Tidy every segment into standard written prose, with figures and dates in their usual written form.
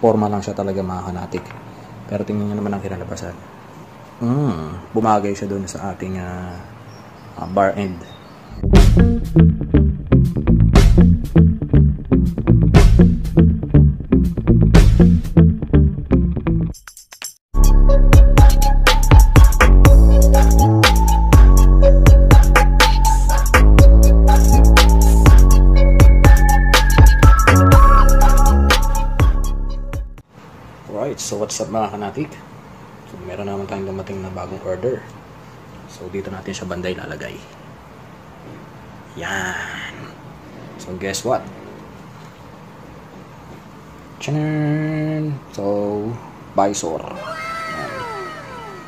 forma lang siya talaga mga kanatik. Pero tingnan nyo naman ang kinalabasan. Bumagay siya doon sa ating bar end. So what's up mga kanatik? So meron naman tayong dumating na bagong order. So dito natin siya banday lalagay. Yan. So guess what? Chanan! So visor. Yan.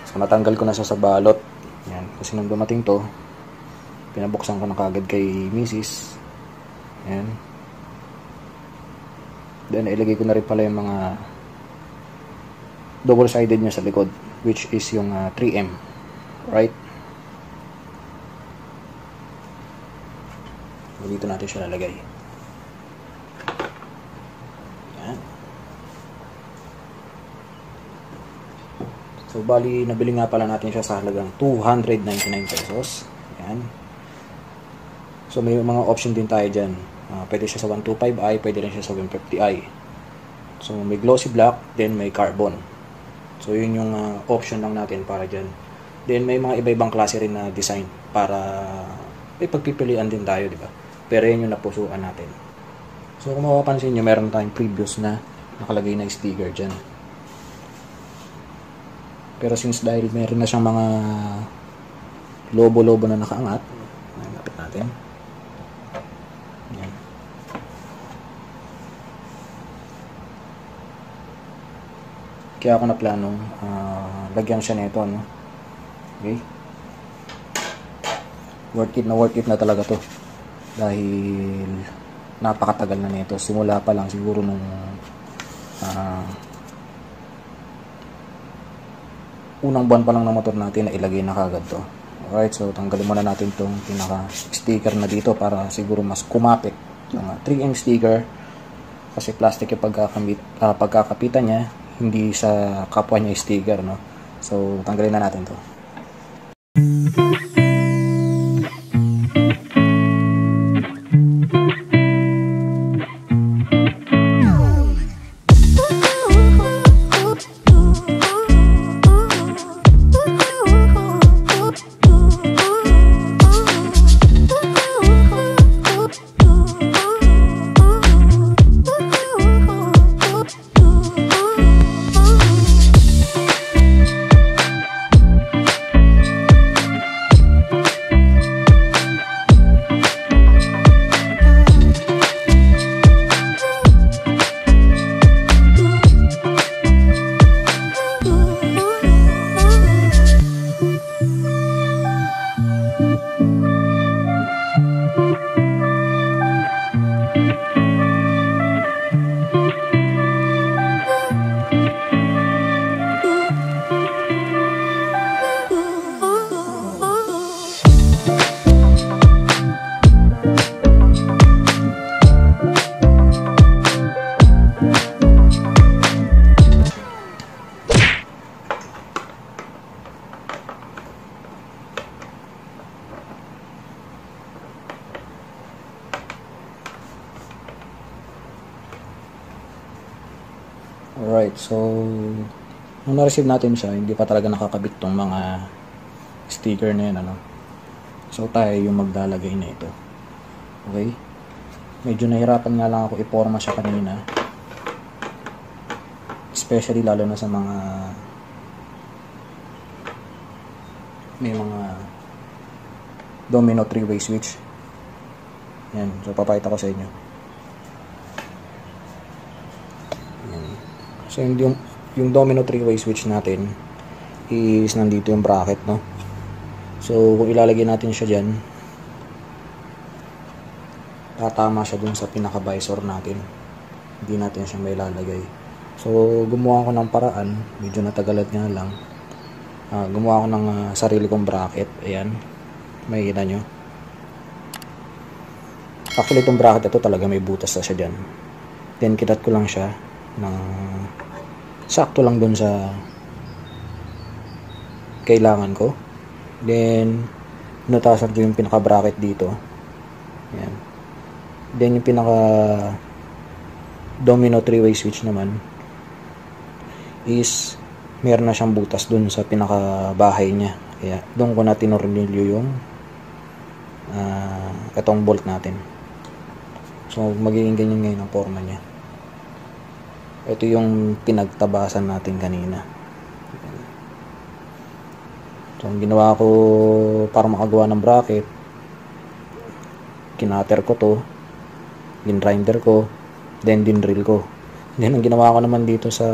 So natanggal ko na siya sa balot. Yan. Kasi nung dumating to, pinabuksan ko na kagad kay Mrs. Yan. Then ilagay ko na rin pala yung mga double-sided niya sa likod, which is yung 3M, right? Dito natin siya lalagay. Yan. So bali nabili nga pala natin siya sa halagang 299 pesos. Yan. So may mga option din tayo dyan. Pwede siya sa 125i, pwede rin siya sa 150i. So may glossy black, then may carbon. So yun yung option lang natin para dyan. Then may mga iba-ibang klase rin na design para may pagpipilian din tayo, di ba? Pero yun yung napusuan natin. So kung mapapansin nyo, meron tayong previous na nakalagay na sticker dyan. Pero since dahil meron na siyang mga lobo-lobo na nakaangat, lapit natin. Yan. Kaya ako na planong lagyan siya nito, no? Okay? Worth it na talaga to. Dahil napakatagal na nito. Simula pa lang siguro nung unang buwan pa lang ng motor natin na ilagay na kagad to. Alright, so tanggalin muna natin tong pinaka sticker na dito para siguro mas kumapit yung 3M sticker. Kasi plastic yung pagkakapitan niya, hindi sa kapwa niya sticker, no? So tanggalin na natin to. Alright, so nung na-receive natin siya, hindi pa talaga nakakabit tong mga sticker na yan, ano? So tayo yung maglalagay na ito. Okay? Medyo nahirapan nga lang ako iporma siya kanina. Especially lalo na sa mga may mga domino 3-way switch. Yan, so papakita ko sa inyo. So yung domino 3-way switch natin is nandito yung bracket, no? So kung ilalagay natin siya dyan, tatama siya dun sa pinaka visor natin. Hindi natin siya may lalagay. So gumawa ko ng paraan, medyo natagalan nga lang. Gumawa ko ng sarili kong bracket. Ayan, makikita nyo. Actually itong bracket ito talaga may butas na siya dyan. Then kitat ko lang siya ng sakto lang dun sa kailangan ko. Then inutasan ko yung pinaka bracket dito. Ayan. Then yung pinaka domino 3-way switch naman is meron na siyang butas dun sa pinaka bahay niya. Kaya doon ko na tinornilyo yung itong bolt natin. So magiging ganyan ngayon ang forma niya. Ito yung pinagtabasan natin kanina. So ang ginawa ko para makagawa ng bracket, kinater ko to, ginrinder ko, then dinrill ko. Then ang ginawa ko naman dito sa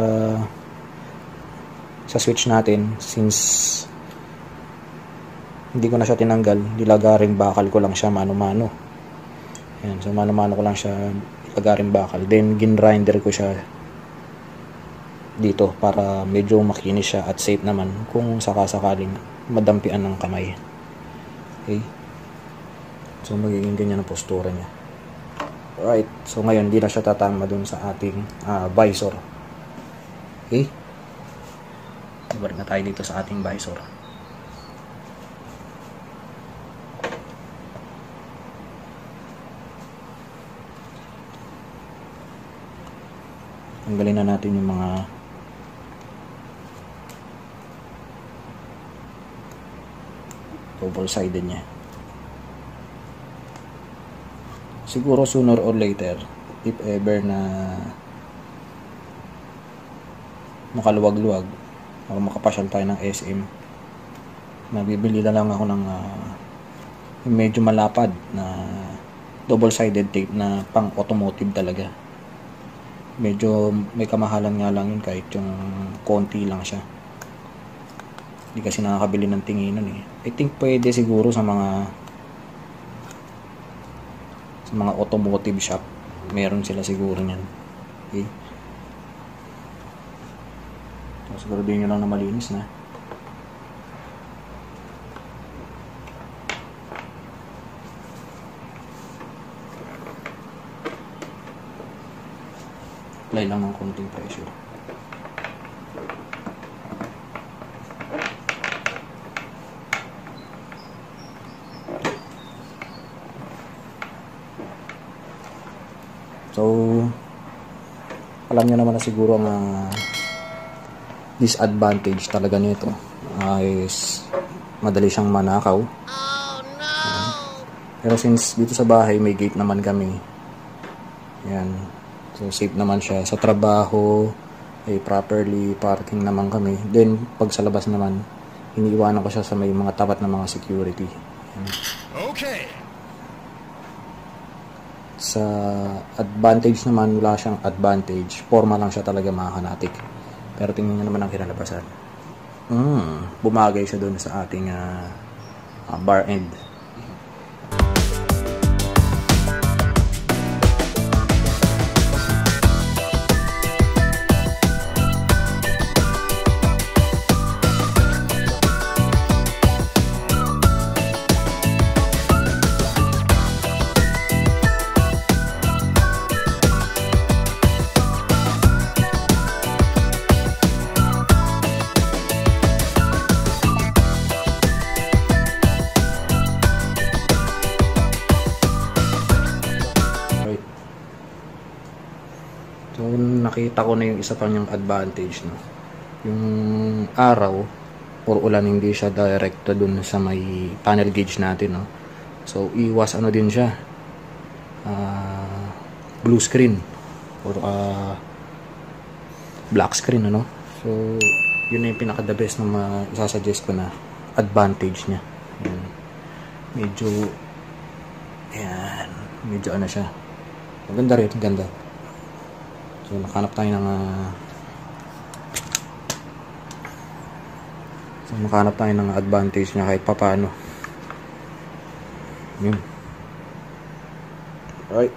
switch natin, since hindi ko na siya tinanggal, nilagaring bakal ko lang siya mano-mano. Ayan, so mano-mano ko lang siya ilagaring bakal. Then ginrinder ko siya dito para medyo makinis siya at safe naman kung sakasakaling madampian ng kamay. Okay, so magiging ganyan ang postura niya. Alright, so ngayon hindi na siya tatama dun sa ating visor. Okay, balik na tayo dito sa ating visor. Tanggalin na natin yung mga double-sided niya. Siguro sooner or later, if ever na makaluwag-luwag o makapasyal tayo ng SM, mabibili na lang ako ng medyo malapad na double-sided tape na pang automotive talaga. Medyo may kamahalan nga lang yun kahit yung konti lang siya. Hindi kasi nakakabili ng tinginan eh. I think pwede siguro sa mga automotive shop. Meron sila siguro niyan. Okay. So, siguro din nyo lang na malinis na. Apply lang ng konting pressure. So, alam nyo naman na siguro ang disadvantage talaga nito is madali siyang manakaw. Pero since dito sa bahay may gate naman kami, yan, so safe naman siya. Sa trabaho ay properly parking naman kami. Then pag sa labas naman, iniiwanan ko siya sa may mga tapat na mga security. Yan. Okay. Sa advantage naman, wala siyang advantage. Forma lang siya talaga, mga kanatik. Pero tingnan nyo naman ang kinalabasan. Bumagay siya doon sa ating bar end. So, nakita ko na yung isa pa niyang advantage, no? Yung araw or ulan, hindi siya direkta dun sa may panel gauge natin, no? So, iwas ano din siya, blue screen or black screen, ano? So, yun na yung pinaka-the best na masasuggest ko na advantage niya. Yan. Medyo ano siya. Maganda rin, ganda. So, nakahanap tayo ng advantage niya kahit papaano. Yun. Alright.